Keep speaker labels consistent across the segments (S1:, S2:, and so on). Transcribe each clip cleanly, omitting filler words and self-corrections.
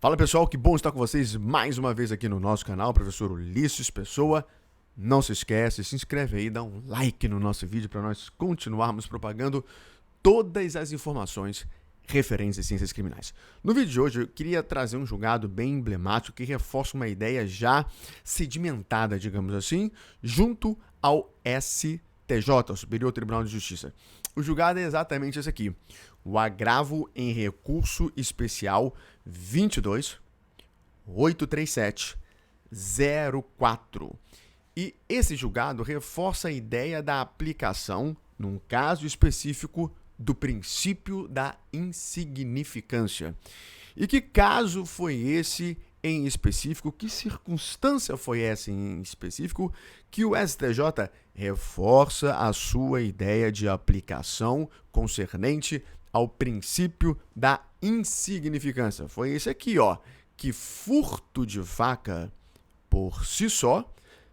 S1: Fala pessoal, que bom estar com vocês mais uma vez aqui no nosso canal, professor Ulisses Pessoa. Não se esquece, se inscreve aí, dá um like no nosso vídeo para nós continuarmos propagando todas as informações referentes às ciências criminais. No vídeo de hoje eu queria trazer um julgado bem emblemático que reforça uma ideia já sedimentada, digamos assim, junto ao STJ, o Superior Tribunal de Justiça. O julgado é exatamente esse aqui, o agravo em recurso especial 22.837.04. E esse julgado reforça a ideia da aplicação, num caso específico, do princípio da insignificância. E que caso foi esse em específico, que circunstância foi essa em específico, que o STJ reforça a sua ideia de aplicação concernente ao princípio da insignificância. Foi esse aqui, ó, que furto de faca por si só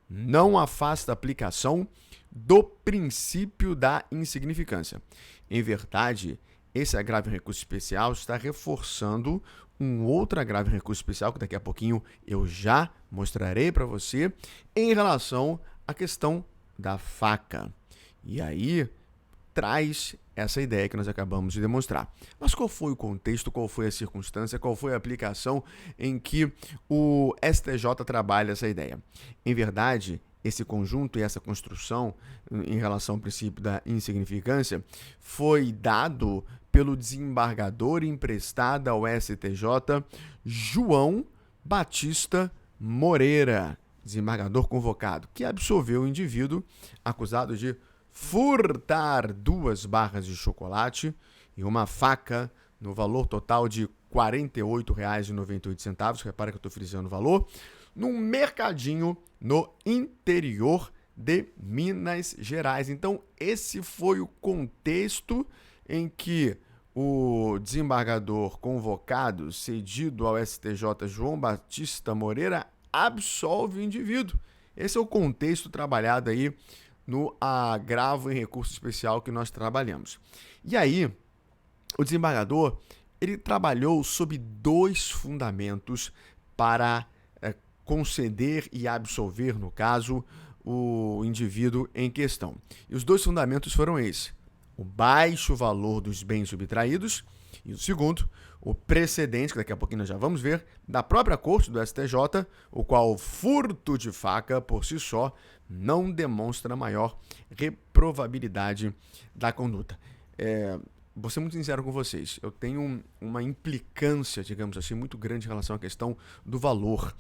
S1: não afasta a aplicação do princípio da insignificância. Em verdade, esse agravo em recurso especial está reforçando um outro agravo em recurso especial, que daqui a pouquinho eu já mostrarei para você, em relação à questão da faca. E aí traz essa ideia que nós acabamos de demonstrar. Mas qual foi o contexto, qual foi a circunstância, qual foi a aplicação em que o STJ trabalha essa ideia? Em verdade, esse conjunto e essa construção em relação ao princípio da insignificância foi dado pelo desembargador emprestado ao STJ, João Batista Moreira, desembargador convocado, que absolveu o indivíduo acusado de furtar 2 barras de chocolate e uma faca no valor total de R$ 48,98, repara que eu estou frisando o valor, num mercadinho no interior de Minas Gerais. Então, esse foi o contexto em que o desembargador convocado, cedido ao STJ João Batista Moreira, absolve o indivíduo. Esse é o contexto trabalhado aí no agravo em recurso especial que nós trabalhamos. E aí, o desembargador, ele trabalhou sob 2 fundamentos para conceder e absolver, no caso, o indivíduo em questão. E os 2 fundamentos foram esses: o baixo valor dos bens subtraídos e o segundo, o precedente, que daqui a pouquinho nós já vamos ver, da própria corte do STJ, o qual o furto de faca por si só não demonstra maior reprovabilidade da conduta. Vou ser muito sincero com vocês, eu tenho uma implicância, digamos assim, muito grande em relação à questão do valor,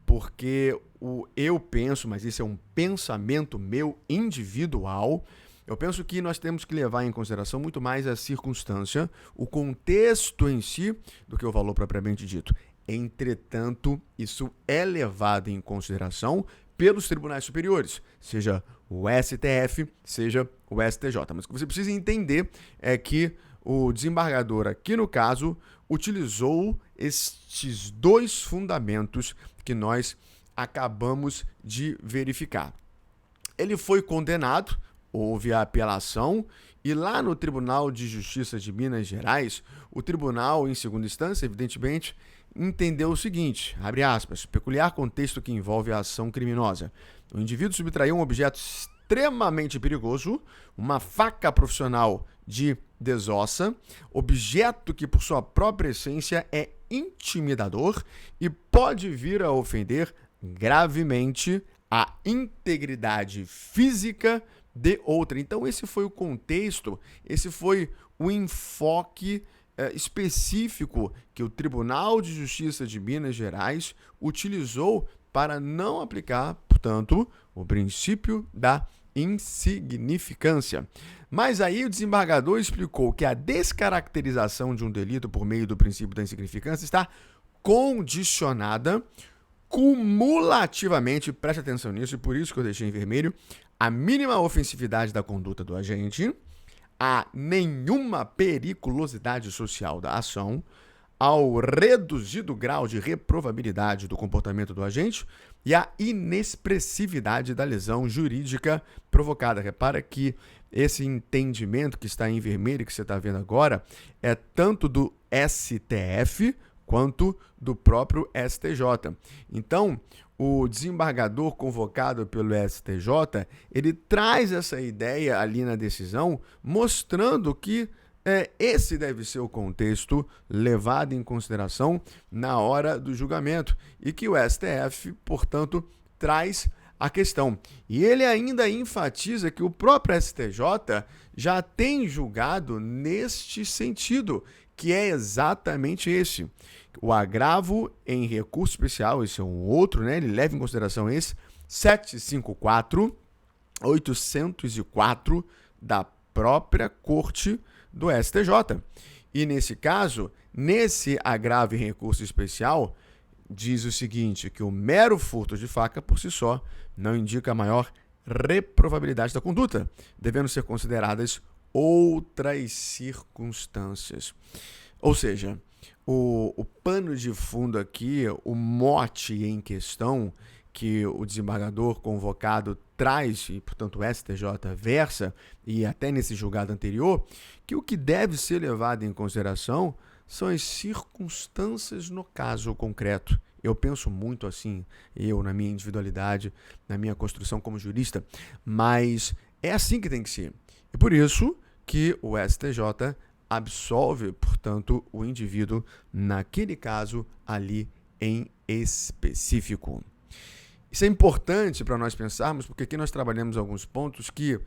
S1: porque eu penso, mas isso é um pensamento meu individual, eu penso que nós temos que levar em consideração muito mais a circunstância, o contexto em si, do que o valor propriamente dito. Entretanto, isso é levado em consideração pelos tribunais superiores, seja o STF, seja o STJ. Mas o que você precisa entender é que o desembargador, aqui no caso, utilizou estes 2 fundamentos que nós acabamos de verificar. Ele foi condenado, houve a apelação, e lá no Tribunal de Justiça de Minas Gerais, o tribunal, em segunda instância, evidentemente, entendeu o seguinte, abre aspas, peculiar contexto que envolve a ação criminosa. O indivíduo subtraiu um objeto extremamente perigoso, uma faca profissional de desossa, objeto que por sua própria essência é intimidador e pode vir a ofender gravemente a integridade física de outra. Então esse foi o contexto, esse foi o enfoque específico que o Tribunal de Justiça de Minas Gerais utilizou para não aplicar, portanto, o princípio da insignificância. Mas aí o desembargador explicou que a descaracterização de um delito por meio do princípio da insignificância está condicionada cumulativamente, preste atenção nisso, e por isso que eu deixei em vermelho, a mínima ofensividade da conduta do agente, a nenhuma periculosidade social da ação, ao reduzido grau de reprovabilidade do comportamento do agente e a inexpressividade da lesão jurídica provocada. Repara que esse entendimento que está em vermelho, que você está vendo agora, é tanto do STF quanto do próprio STJ. Então, o desembargador convocado pelo STJ, ele traz essa ideia ali na decisão, mostrando que esse deve ser o contexto levado em consideração na hora do julgamento e que o STF, portanto, traz a questão. E ele ainda enfatiza que o próprio STJ já tem julgado neste sentido, que é exatamente esse. O agravo em recurso especial, esse é um outro, né? Ele leva em consideração esse, 754-804 da própria Corte do STJ. E nesse caso, nesse agravo em recurso especial, diz o seguinte, que o mero furto de faca por si só não indica a maior reprovabilidade da conduta, devendo ser consideradas outras circunstâncias. Ou seja, o pano de fundo aqui, o mote em questão que o desembargador convocado traz, e portanto o STJ versa, e até nesse julgado anterior, que o que deve ser levado em consideração são as circunstâncias no caso concreto. Eu penso muito assim, na minha individualidade, na minha construção como jurista, mas é assim que tem que ser. E por isso que o STJ absolve, portanto, o indivíduo naquele caso ali em específico. Isso é importante para nós pensarmos, porque aqui nós trabalhamos alguns pontos que,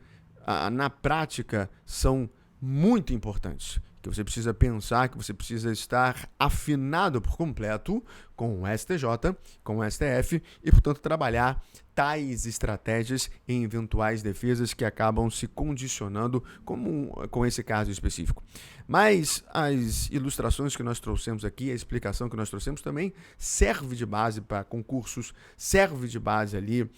S1: na prática, são muito importantes, que você precisa pensar, que você precisa estar afinado por completo com o STJ, com o STF e, portanto, trabalhar tais estratégias em eventuais defesas que acabam se condicionando com esse caso específico. Mas as ilustrações que nós trouxemos aqui, a explicação que nós trouxemos também serve de base para concursos, serve de base ali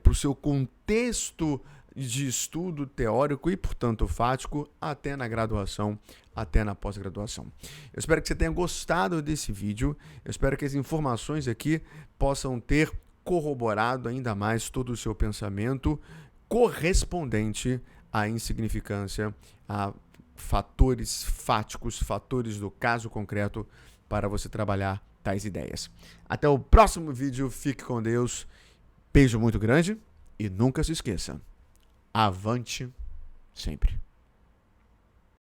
S1: para o seu contexto de estudo teórico e, portanto, fático, até na graduação, até na pós-graduação. Eu espero que você tenha gostado desse vídeo, eu espero que as informações aqui possam ter corroborado ainda mais todo o seu pensamento correspondente à insignificância, a fatores fáticos, fatores do caso concreto para você trabalhar tais ideias. Até o próximo vídeo, fique com Deus, beijo muito grande e nunca se esqueça. Avante sempre.